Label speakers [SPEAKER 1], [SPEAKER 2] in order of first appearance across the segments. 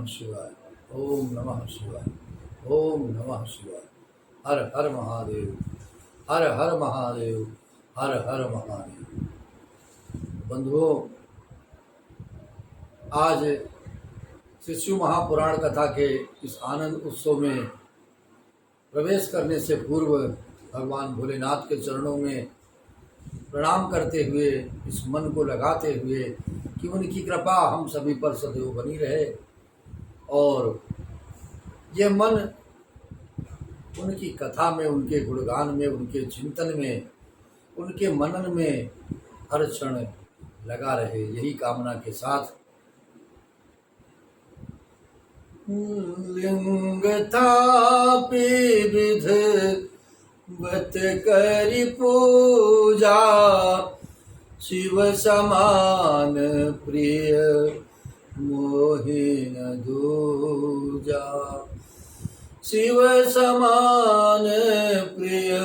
[SPEAKER 1] शिवाय। ओम नमः शिवाय। ओम नमः शिवाय। हर हर महादेव। हर हर महादेव। हर हर महादेव। बंधुओं, आज श्री शिव महापुराण कथा के इस आनंद उत्सव में प्रवेश करने से पूर्व भगवान भोलेनाथ के चरणों में प्रणाम करते हुए, इस मन को लगाते हुए कि उनकी कृपा हम सभी पर सदैव बनी रहे और ये मन उनकी कथा में, उनके गुणगान में, उनके चिंतन में, उनके मनन में हर क्षण लगा रहे, यही कामना के साथ लिंग थापि विधिवत करि पूजा, शिव समान प्रिय मोहि न दूजा। शिव समान प्रिय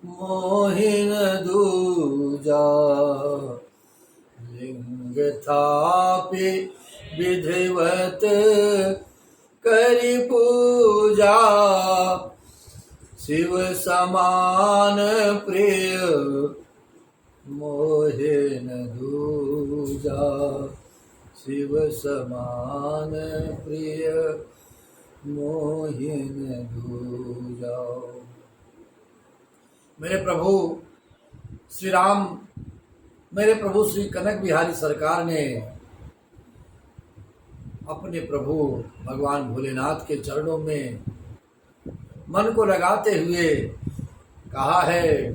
[SPEAKER 1] मोहि न दूजा। लिंग थापि विधिवत करि पूजा, शिव समान प्रिय मोहि न दूजा। शिव समान प्रिय मोहि न दूजा। मेरे प्रभु श्री राम, मेरे प्रभु श्री कनक बिहारी सरकार ने अपने प्रभु भगवान भोलेनाथ के चरणों में मन को लगाते हुए कहा है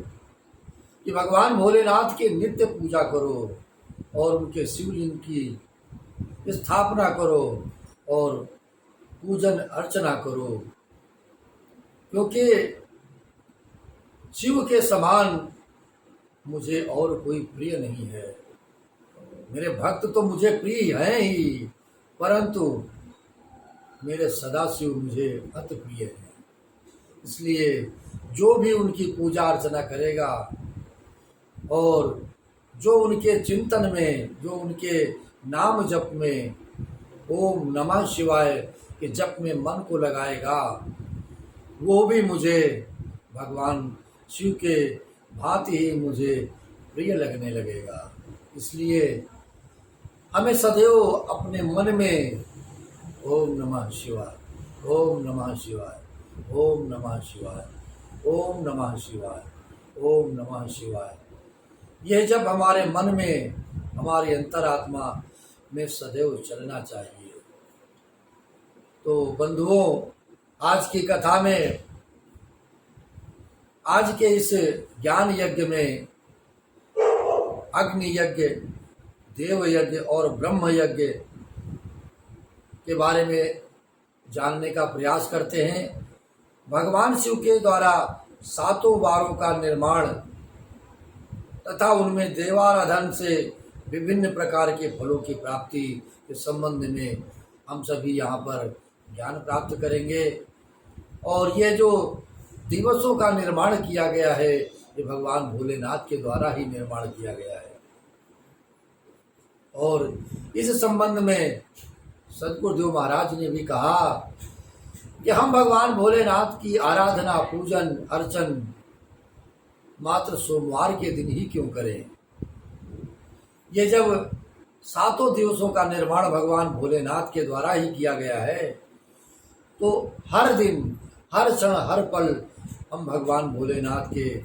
[SPEAKER 1] कि भगवान भोलेनाथ की नित्य पूजा करो और उनके शिवलिंग की स्थापना करो और पूजन अर्चना करो, क्योंकि शिव के समान मुझे और कोई प्रिय नहीं है। मेरे भक्त तो मुझे प्रिय हैं ही, परंतु मेरे सदाशिव मुझे अति प्रिय है। इसलिए जो भी उनकी पूजा अर्चना करेगा और जो उनके चिंतन में, जो उनके नाम जप में, ओम नमः शिवाय के जप में मन को लगाएगा, वो भी मुझे भगवान शिव के भांति ही मुझे प्रिय लगने लगेगा। इसलिए हमें सदैव अपने मन में ओम नमः शिवाय, ओम नमः शिवाय, ओम नमः शिवाय, ओम नमः शिवाय, ओम नमः शिवाय, यह जब हमारे मन में, हमारी अंतरात्मा में सदैव चलना चाहिए। तो बंधुओं, आज की कथा में, आज के इस ज्ञान यज्ञ में अग्नि यज्ञ, देव यज्ञ और ब्रह्म यज्ञ के बारे में जानने का प्रयास करते हैं। भगवान शिव के द्वारा 7 वारों का निर्माण तथा उनमें देवाराधन से विभिन्न प्रकार के फलों की प्राप्ति के संबंध में हम सभी यहाँ पर ज्ञान प्राप्त करेंगे। और ये जो दिवसों का निर्माण किया गया है, ये भगवान भोलेनाथ के द्वारा ही निर्माण किया गया है। और इस संबंध में सद्गुरुदेव महाराज ने भी कहा कि हम भगवान भोलेनाथ की आराधना, पूजन अर्चन मात्र सोमवार के दिन ही क्यों करें। ये जब 7 दिवसों का निर्माण भगवान भोलेनाथ के द्वारा ही किया गया है, तो हर दिन, हर क्षण, हर पल हम भगवान भोलेनाथ के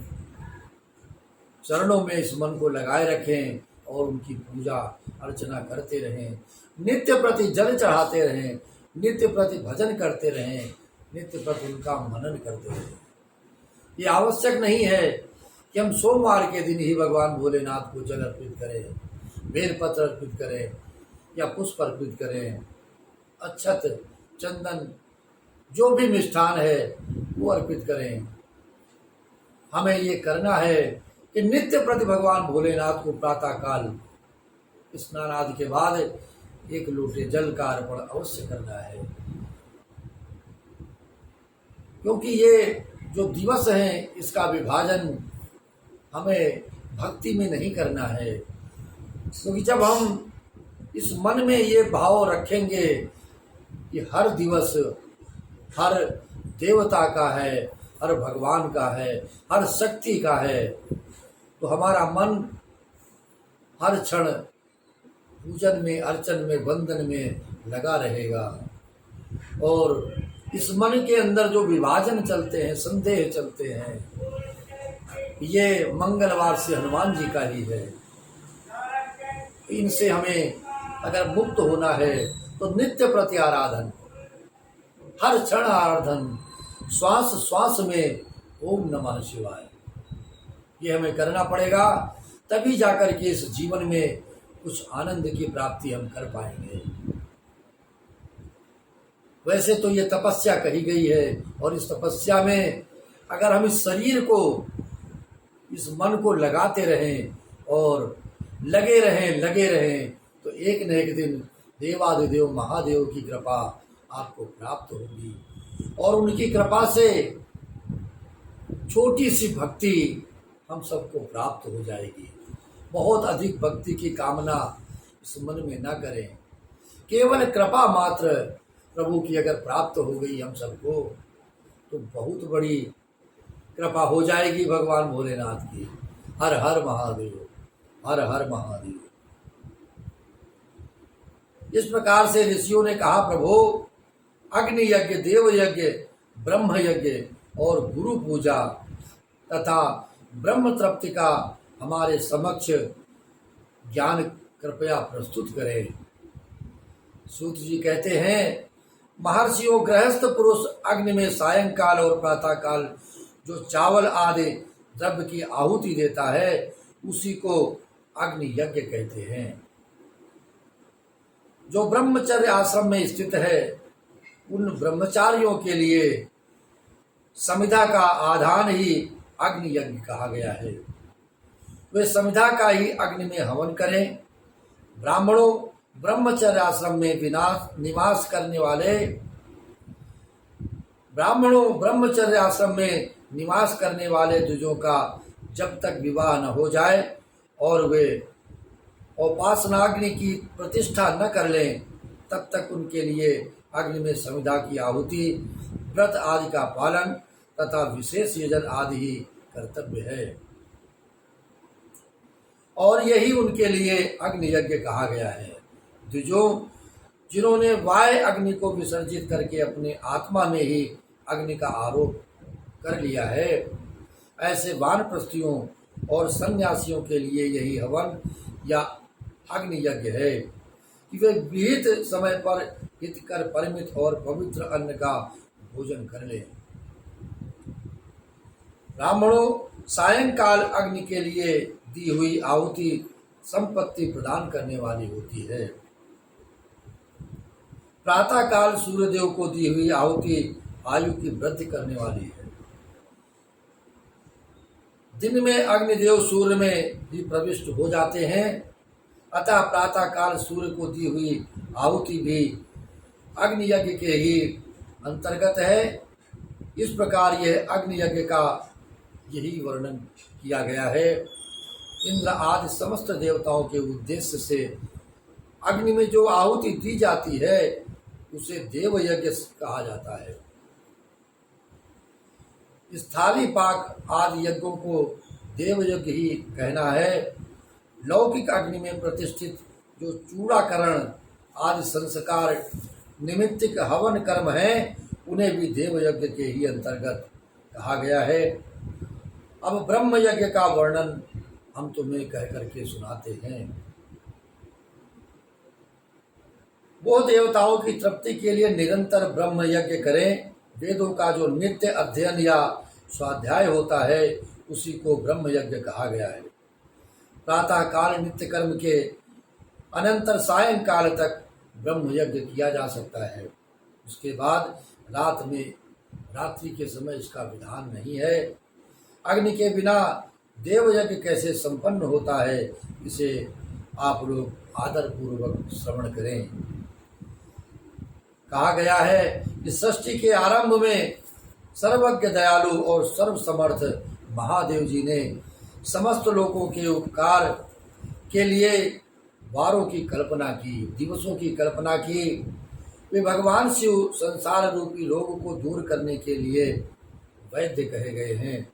[SPEAKER 1] चरणों में इस मन को लगाए रखें और उनकी पूजा अर्चना करते रहें, नित्य प्रति जल चढ़ाते रहें, नित्य प्रति भजन करते रहें, नित्य प्रति उनका मनन करते रहें। ये आवश्यक नहीं है कि हम सोमवार के दिन ही भगवान भोलेनाथ को जल अर्पित करें, बेलपत्र अर्पित करें या पुष्प अर्पित करें, अक्षत, चंदन, जो भी मिष्ठान है वो अर्पित करें। हमें ये करना है कि नित्य प्रति भगवान भोलेनाथ को प्रातः काल स्नान आदि के बाद 1 लोटे जल का अर्पण अवश्य करना है, क्योंकि ये जो दिवस हैं इसका विभाजन हमें भक्ति में नहीं करना है। क्योंकि जब हम इस मन में ये भाव रखेंगे कि हर दिवस हर देवता का है, हर भगवान का है, हर शक्ति का है, तो हमारा मन हर क्षण पूजन में, अर्चन में, वंदन में लगा रहेगा। और इस मन के अंदर जो विभाजन चलते हैं, संदेह चलते हैं, ये मंगलवार से हनुमान जी का ही है। इनसे हमें अगर मुक्त होना है तो नित्य प्रति आराधन, हर क्षण आराधन, श्वास श्वास में ओम नमः शिवाय, ये हमें करना पड़ेगा। तभी जाकर के इस जीवन में कुछ आनंद की प्राप्ति हम कर पाएंगे। वैसे तो ये तपस्या कही गई है, और इस तपस्या में अगर हम इस शरीर को, इस मन को लगाते रहें और लगे रहें तो एक न एक दिन देवादिदेव महादेव की कृपा आपको प्राप्त होगी। और उनकी कृपा से छोटी सी भक्ति हम सबको प्राप्त हो जाएगी। बहुत अधिक भक्ति की कामना इस मन में न करें। केवल कृपा मात्र प्रभु की अगर प्राप्त हो गई हम सबको, तो बहुत बड़ी कृपा हो जाएगी भगवान भोलेनाथ की। हर हर महादेव, हर हर महादेव। इस प्रकार से ऋषियों ने कहा, प्रभु अग्नि यज्ञ, देव यज्ञ, ब्रह्म यज्ञ और गुरु पूजा तथा ब्रह्म तृप्ति का हमारे समक्ष ज्ञान कृपया प्रस्तुत करें। सूत जी कहते हैं, महर्षियों गृहस्थ पुरुष अग्नि में सायंकाल और प्रातःकाल जो चावल आदि द्रव्य की आहुति देता है, उसी को अग्नि यज्ञ कहते हैं। जो ब्रह्मचर्य आश्रम में स्थित है, उन ब्रह्मचारियों के लिए समिधा का आधान ही अग्नि यज्ञ कहा गया है। वे समिधा का ही अग्नि में हवन करें। ब्राह्मणों ब्रह्मचर्य आश्रम में निवास करने वाले, ब्राह्मणों ब्रह्मचर्य आश्रम में निवास करने वाले द्विजों का जब तक विवाह न हो जाए और वे उपासनाग्नि की प्रतिष्ठा न कर लें, तब तक उनके लिए अग्नि में समिधा की आहुति, व्रत आदि का पालन तथा विशेष यजन आदि ही कर्तव्य है। और यही उनके लिए अग्नि यज्ञ कहा गया है। द्विजों जिन्होंने वाय अग्नि को विसर्जित करके अपने आत्मा में ही अग्नि का आरोप कर लिया है, ऐसे वानप्रस्थियों और सन्यासियों के लिए यही हवन या अग्नि यज्ञ है कि वे विहित समय पर हितकर परिमित और पवित्र अन्न का भोजन कर लें। ब्राह्मणों सायंकाल अग्नि के लिए दी हुई आहुति संपत्ति प्रदान करने वाली होती है। प्रातःकाल सूर्यदेव को दी हुई आहुति आयु की वृद्धि करने वाली है। दिन में अग्निदेव सूर्य में भी प्रविष्ट हो जाते हैं, अतः प्रातःकाल सूर्य को दी हुई आहुति भी अग्नि यज्ञ के ही अंतर्गत है। इस प्रकार यह अग्नि यज्ञ का यही वर्णन किया गया है। इंद्र आदि समस्त देवताओं के उद्देश्य से अग्नि में जो आहुति दी जाती है, उसे देव यज्ञ कहा जाता है। स्थाली पाक आदि यज्ञों को देव यज्ञ ही कहना है। लौकिक अग्नि में प्रतिष्ठित जो चूड़ाकरण आदि संस्कार निमित्तिक हवन कर्म हैं, उन्हें भी देव यज्ञ के ही अंतर्गत कहा गया है। अब ब्रह्म यज्ञ का वर्णन हम तुम्हें कह करके सुनाते हैं। वो देवताओं की तृप्ति के लिए निरंतर ब्रह्म यज्ञ करें। वेदों का जो नित्य अध्ययन या स्वाध्याय होता है, उसी को ब्रह्म यज्ञ कहा गया है। प्रातः काल नित्य कर्म के अनंतर सायंकाल तक ब्रह्म यज्ञ किया जा सकता है। उसके बाद रात्रि के समय इसका विधान नहीं है। अग्नि के बिना देव यज्ञ कैसे संपन्न होता है, इसे आप लोग आदर पूर्वक श्रवण करें। कहा गया है कि सृष्टि के आरंभ में सर्वज्ञ दयालु और सर्वसमर्थ महादेव जी ने समस्त लोगों के उपकार के लिए वारों की कल्पना की, दिवसों की कल्पना की वे भगवान शिव संसार रूपी रोग को दूर करने के लिए वैद्य कहे गए हैं।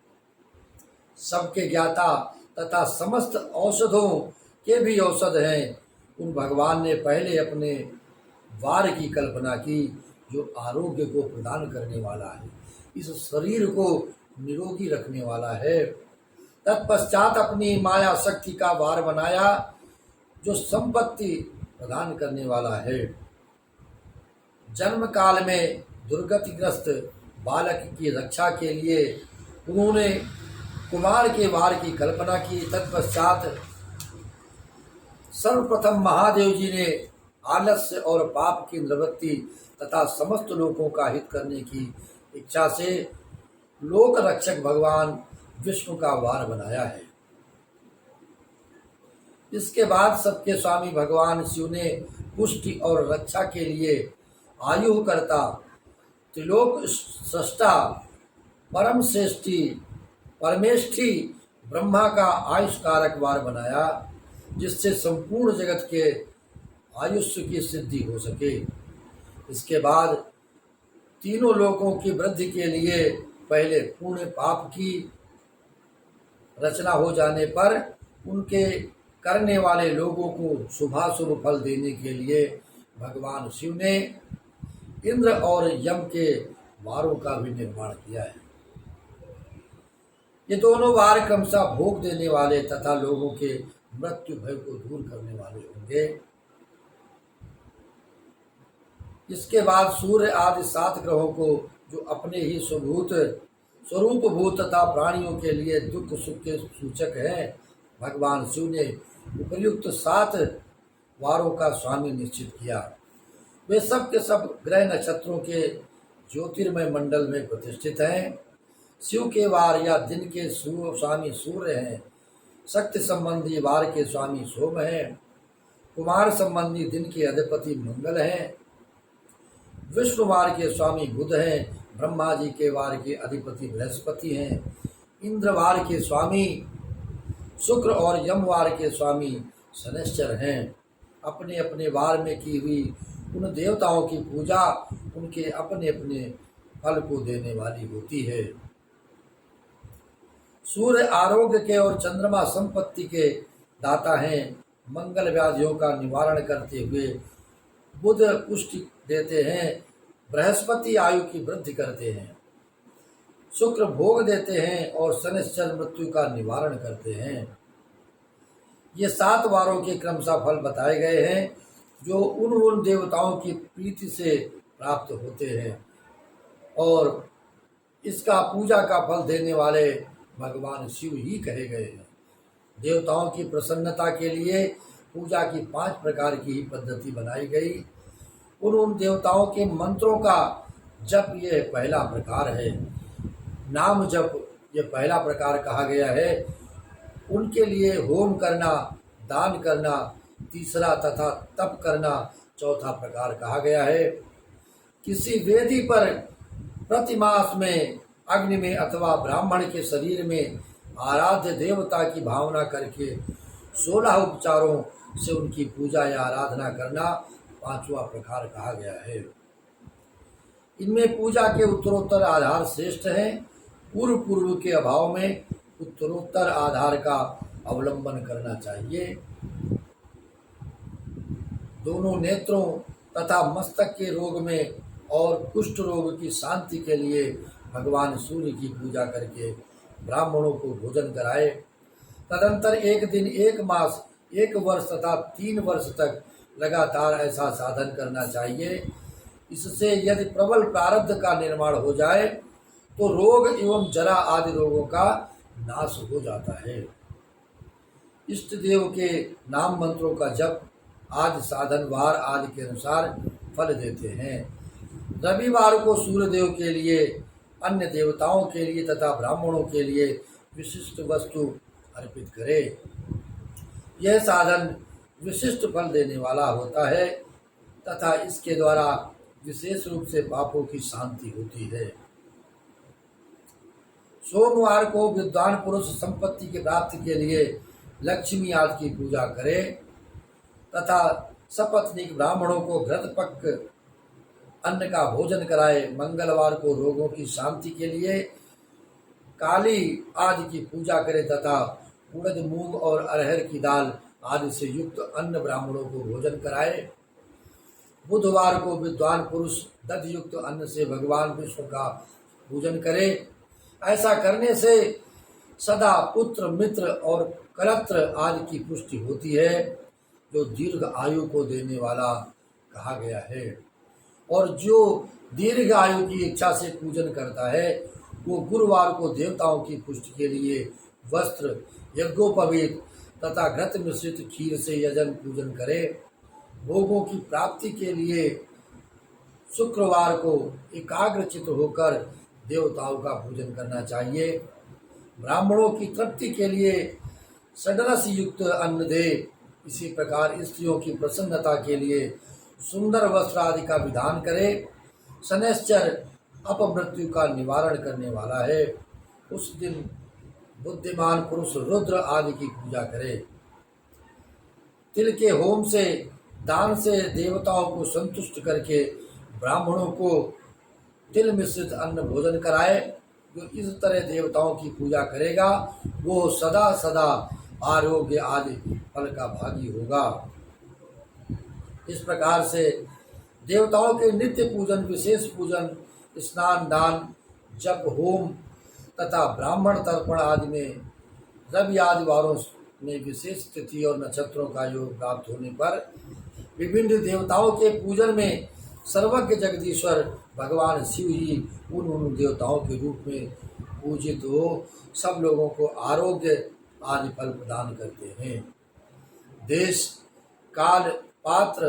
[SPEAKER 1] सबके ज्ञाता तथा समस्त औषधों के भी औषध हैं। उन भगवान ने पहले अपने वार की कल्पना की जो आरोग्य को प्रदान करने वाला है, इस शरीर को निरोगी रखने वाला है। तत्पश्चात अपनी माया शक्ति का वार बनाया जो संपत्ति प्रदान करने वाला है। जन्म काल में दुर्गतिग्रस्त बालक की रक्षा के लिए उन्होंने कुमार के वार की कल्पना की। तत्पश्चात सर्वप्रथम महादेव जी ने आलस्य और पाप की निवृत्ति तथा समस्त लोगों का हित करने की इच्छा से लोक रक्षक भगवान विष्णु का वार बनाया है। इसके बाद सबके स्वामी भगवान शिव ने पुष्टि और रक्षा के लिए आयु करता त्रिलोक सृष्टा परम श्रेष्ठी परमेष्ठी ब्रह्मा का आयुष कारक वार बनाया जिससे संपूर्ण जगत के आयुष्य की सिद्धि हो सके। इसके बाद तीनों लोकों की वृद्धि के लिए पहले पुण्य पाप की रचना हो जाने पर उनके करने वाले लोगों को शुभाशुभ फल देने के लिए भगवान शिव ने इंद्र और यम के वारों का भी निर्माण किया है। ये दोनों वार क्रमशः भोग देने वाले तथा लोगों के मृत्यु भय को दूर करने वाले होंगे। इसके बाद सूर्य आदि 7 ग्रहों को जो अपने ही स्वरूप भूत तथा प्राणियों के लिए दुख सुख के सूचक हैं, भगवान शिव ने उपयुक्त 7 वारों का स्वामी निश्चित किया। वे सब के सब ग्रह नक्षत्रों के ज्योतिर्मय मंडल में प्रतिष्ठित हैं। शिव के वार या दिन के स्वामी सूर्य हैं। शक्ति संबंधी वार के स्वामी सोम हैं। कुमार संबंधी दिन के अधिपति मंगल हैं। विष्णु वार के स्वामी बुध हैं। ब्रह्मा जी के वार के अधिपति बृहस्पति हैं। इंद्र वार के स्वामी शुक्र और यम वार के स्वामी शनैश्चर हैं। अपने अपने वार में की हुई उन देवताओं की पूजा उनके अपने अपने फल को देने वाली होती है। सूर्य आरोग्य के और चंद्रमा संपत्ति के दाता हैं। मंगल व्याधियों का निवारण करते हुए बुध पुष्टि देते हैं। बृहस्पति आयु की वृद्धि करते हैं। शुक्र भोग देते हैं और शनिश्चर मृत्यु का निवारण करते हैं। ये 7 वारों के क्रमशः फल बताए गए हैं जो उन देवताओं की प्रीति से प्राप्त होते हैं और इसका पूजा का फल देने वाले भगवान शिव ही कहे गए हैं। देवताओं की प्रसन्नता के लिए पूजा की 5 प्रकार की ही पद्धति बनाई गई। उन देवताओं के मंत्रों का जप ये पहला प्रकार है। नाम जप ये पहला प्रकार कहा गया है। उनके लिए होम करना, दान करना तीसरा तथा तप करना चौथा प्रकार कहा गया है। किसी वेदी पर प्रतिमास में अग्नि में अथवा ब्राह्मण के शरीर में आराध्य देवता की भावना करके 16 उपचारों से उनकी पूजा या आराधना करना 5वां प्रकार कहा गया है। इनमें पूजा के उत्तरोत्तर आधार श्रेष्ठ हैं। पूर्व के अभाव में उत्तरोत्तर आधार का अवलंबन करना चाहिए। दोनों नेत्रों तथा मस्तक के रोग में और कुष्ठ रोग की शांति के लिए भगवान सूर्य की पूजा करके ब्राह्मणों को भोजन कराए। तदंतर 1 दिन 1 मास 1 वर्ष तथा 3 वर्ष तक लगातार ऐसा साधन करना चाहिए। इससे यदि प्रबल प्रारब्ध का निर्माण हो जाए तो रोग एवं जरा आदि रोगों का नाश हो जाता है। इष्ट देव के नाम मंत्रों का जप आदि साधन वार आदि के अनुसार फल देते हैं। रविवार को सूर्य देव के लिए, अन्य देवताओं के लिए तथा ब्राह्मणों के लिए विशिष्ट वस्तु अर्पित करें। यह साधन विशिष्ट फल देने वाला होता है तथा इसके द्वारा विशेष रूप से पापों की शांति होती है। सोमवार को विद्वान पुरुष संपत्ति की प्राप्ति के लिए लक्ष्मी आदि की पूजा करें तथा सपत्नीक ब्राह्मणों को घृतपक अन्न का भोजन कराए। मंगलवार को रोगों की शांति के लिए काली आदि की पूजा करे तथा उड़द, मूंग और अरहर की दाल आदि से युक्त अन्न ब्राह्मणों को भोजन कराए। बुधवार को विद्वान पुरुष दधि युक्त अन्न से भगवान विष्णु का पूजन करे। ऐसा करने से सदा पुत्र, मित्र और कलत्र आदि की पुष्टि होती है, जो दीर्घ आयु को देने वाला कहा गया है। और जो दीर्घ आयु की इच्छा से पूजन करता है, वो गुरुवार को देवताओं की पुष्टि के लिए वस्त्र, यज्ञोपवीत तथा घृत मिश्रित खीर से यजन पूजन करे। भोगों की प्राप्ति के लिए शुक्रवार को एकाग्रचित्त होकर देवताओं का पूजन करना चाहिए। ब्राह्मणों की तृप्ति के लिए षड्रस युक्त अन्न दे। इसी प्रकार स्त्रियों की प्रसन्नता के लिए सुंदर वस्त्र आदि का विधान करे। शनैश्चर अपमृत्यु का निवारण करने वाला है। उस दिन बुद्धिमान पुरुष रुद्र आदि की पूजा करे। तिल के होम से, दान से देवताओं को संतुष्ट करके ब्राह्मणों को तिल मिश्रित अन्न भोजन कराए। जो इस तरह देवताओं की पूजा करेगा, वो सदा सदा आरोग्य आदि फल का भागी होगा। इस प्रकार से देवताओं के नित्य पूजन, विशेष पूजन, स्नान, दान, जप, होम तथा ब्राह्मण तर्पण आदि में रवि आदि वारों में विशेष तिथि और नक्षत्रों का योग प्राप्त होने पर विभिन्न देवताओं के पूजन में सर्वज्ञ जगदीश्वर भगवान शिव ही उन देवताओं के रूप में पूजित हो सब लोगों को आरोग्य आदि फल प्रदान करते हैं। देश, काल, पात्र,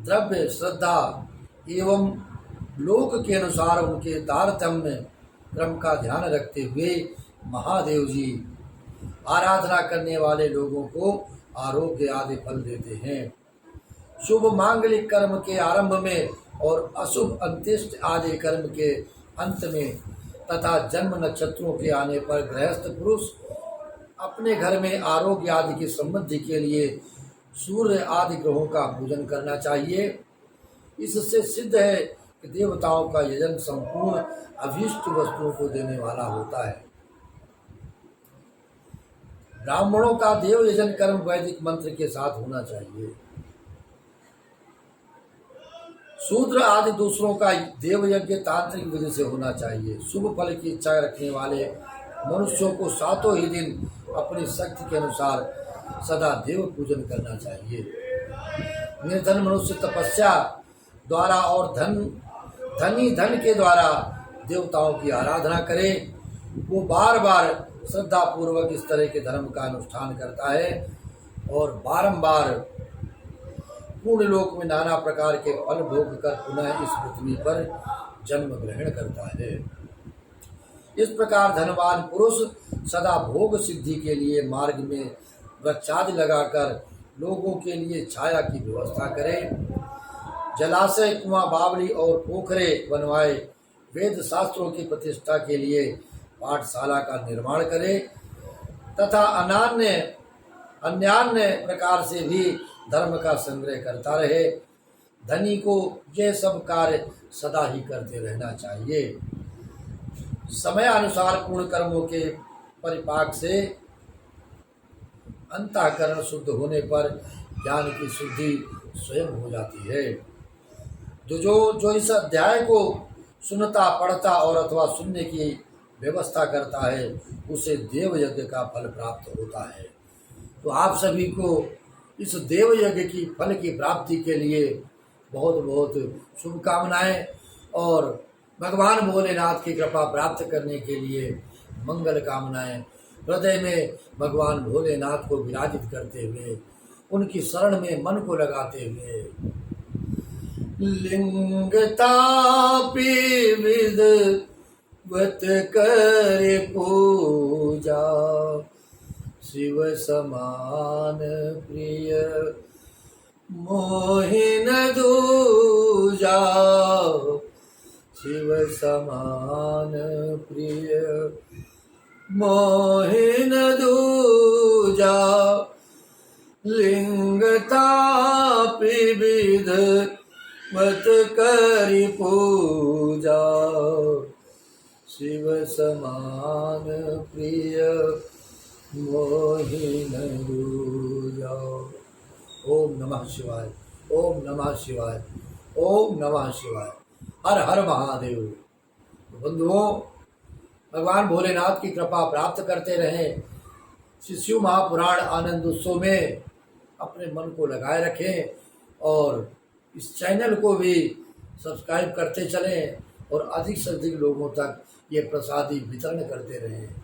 [SPEAKER 1] द्रव्य, श्रद्धा एवं लोक के अनुसार उनके तारतम्य क्रम का ध्यान रखते हुए महादेव जी आराधना करने वाले लोगों को आरोग्य आदि फल देते हैं। शुभ मांगलिक कर्म के आरंभ में और अशुभ अंत्येष्टि आदि कर्म के अंत में तथा जन्म नक्षत्रों के आने पर गृहस्थ पुरुष अपने घर में आरोग्य आदि की समृद्धि के लिए सूर्य आदि ग्रहों का पूजन करना चाहिए। इससे सिद्ध है कि देवताओं का यजन संपूर्ण अभीष्ट वस्तुओं को देने वाला होता है। ब्राह्मणों का देव यजन कर्म वैदिक मंत्र के साथ होना चाहिए। शूद्र आदि दूसरों का देव यज्ञ तांत्रिक विधि से होना चाहिए। शुभ फल की इच्छा रखने वाले मनुष्यों को सातों ही दिन अपनी शक्ति के अनुसार सदा देव पूजन करना चाहिए। निर्धन मनुष्य तपस्या द्वारा और धनी धन के द्वारा देवताओं की आराधना करे। वो बार बार श्रद्धा पूर्वक इस तरह के धर्म का अनुष्ठान करता है और बारंबार पूर्ण लोक में नाना प्रकार के फल भोग कर पुनः इस पृथ्वी पर जन्म ग्रहण करता है। इस प्रकार धनवान पुरुष सदा भोग सिद्धि के लिए मार्ग में वृक्षादि लगाकर लोगों के लिए छाया की व्यवस्था करे। जलाशय, कुआं, बावली और पोखरे बनवाए। वेद शास्त्रों की प्रतिष्ठा के लिए पाठशाला का निर्माण करे तथा अन्यान्य प्रकार से भी धर्म का संग्रह करता रहे। धनी को यह सब कार्य सदा ही करते रहना चाहिए। समय अनुसार पूर्ण कर्मों के परिपाक से अंतःकरण शुद्ध होने पर ज्ञान की शुद्धि स्वयं हो जाती है। जो इस अध्याय को सुनता, पढ़ता और अथवा सुनने की व्यवस्था करता है, उसे देव यज्ञ का फल प्राप्त होता है। तो आप सभी को इस देव यज्ञ की फल की प्राप्ति के लिए बहुत बहुत शुभकामनाएं और भगवान भोलेनाथ की कृपा प्राप्त करने के लिए मंगल कामनाएं हृदय में भगवान भोलेनाथ को विराजित करते हुए उनकी शरण में मन को लगाते हुए लिंग तापी विधवत करे पूजा शिव समान प्रिय मोहिन दूजा शिव समान प्रिय मोहिन दूजा लिंग तापी विध मत करी पूजा, शिव समान प्रिय मोहि न दूजा। ओम नमः शिवाय, ओम नमः शिवाय, ओम नमः शिवाय। हर हर महादेव। तो बंधुओं, भगवान भोलेनाथ की कृपा प्राप्त करते रहें। श्री शिव महापुराण आनंद उत्सव में अपने मन को लगाए रखें और इस चैनल को भी सब्सक्राइब करते चलें और अधिक से अधिक लोगों तक ये प्रसादी वितरण करते रहें,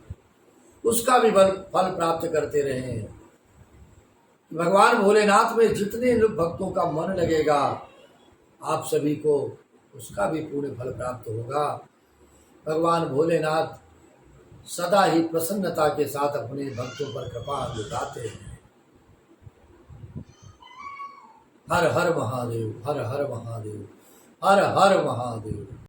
[SPEAKER 1] उसका भी फल प्राप्त करते रहें। भगवान भोलेनाथ में जितने लोग भक्तों का मन लगेगा, आप सभी को उसका भी पूर्ण फल प्राप्त होगा। भगवान भोलेनाथ सदा ही प्रसन्नता के साथ अपने भक्तों पर कृपा लुटाते हैं। हर हर महादेव, हर हर महादेव, हर हर महादेव।